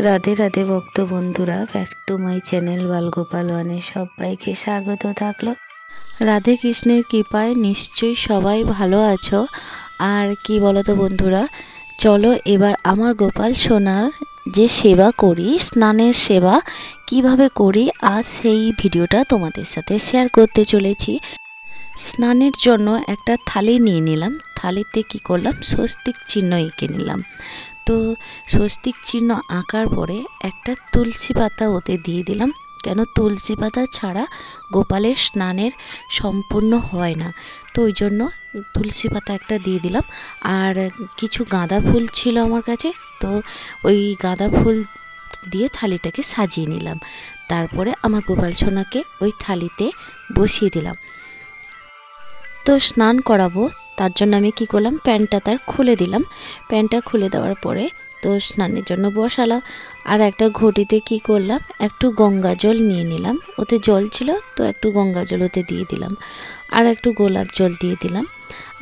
রাধে রাধে ভক্ত বন্ধুরা, back to my channel Balgopal ওয়ানে সবাইকে স্বাগত থাকলো। রাধে কৃষ্ণের কৃপায় নিশ্চয়ই সবাই ভালো আছো। আর কি বলো তো বন্ধুরা, চলো এবার আমার গোপাল সোনার যে সেবা করি, স্নানের সেবা কিভাবে করি, আজ সেই ভিডিওটা তোমাদের সাথে শেয়ার করতে চলেছি। স্নানের জন্য একটা থালি নিয়ে নিলাম, থালিতে কি করলাম, স্বস্তিক চিহ্ন এঁকে নিলাম। তো স্বস্তিক চিহ্ন আঁকার পরে একটা তুলসী পাতা ওতে দিয়ে দিলাম, কেন তুলসী পাতা ছাড়া গোপালের স্নানের সম্পূর্ণ হয় না, তো ওই জন্য তুলসী পাতা একটা দিয়ে দিলাম। আর কিছু গাঁদা ফুল ছিল আমার কাছে, তো ওই গাঁদা ফুল দিয়ে থালিটাকে সাজিয়ে নিলাম। তারপরে আমার গোপাল সোনাকে ওই থালিতে বসিয়ে দিলাম। তো স্নান করাবো, তার জন্য আমি কি করলাম, প্যান্টটা তার খুলে দিলাম। প্যান্টটা খুলে দেওয়ার পরে তো স্নানের জন্য বসালাম। আর একটা ঘটিতে কি করলাম, একটু গঙ্গা জল নিয়ে নিলাম, ওতে জল ছিল তো একটু গঙ্গা জল ওতে দিয়ে দিলাম। আর একটু গোলাপ জল দিয়ে দিলাম,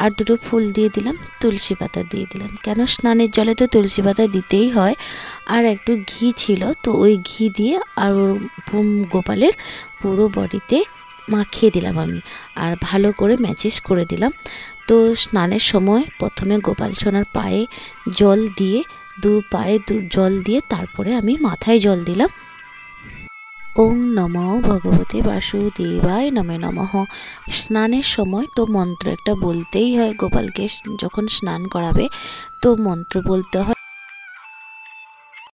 আর দুটো ফুল দিয়ে দিলাম, তুলসী পাতা দিয়ে দিলাম, কেন স্নানের জলে তো তুলসী পাতা দিতেই হয়। আর একটু ঘি ছিল, তো ওই ঘি দিয়ে আর গোপালের পুরো বডিতে মাখিয়ে দিলাম আমি, আর ভালো করে ম্যাচিস করে দিলাম। তো স্নানের সময় প্রথমে গোপাল সোনার পায়ে জল দিয়ে, দু পায়ে জল দিয়ে তারপরে আমি মাথায় জল দিলাম। ওং নমো ভগবতে বাসুদেবায় নমে নমঃ। স্নানের সময় তো মন্ত্র একটা বলতেই হয়, গোপালকে যখন স্নান করাবে তো মন্ত্র বলতে হয়।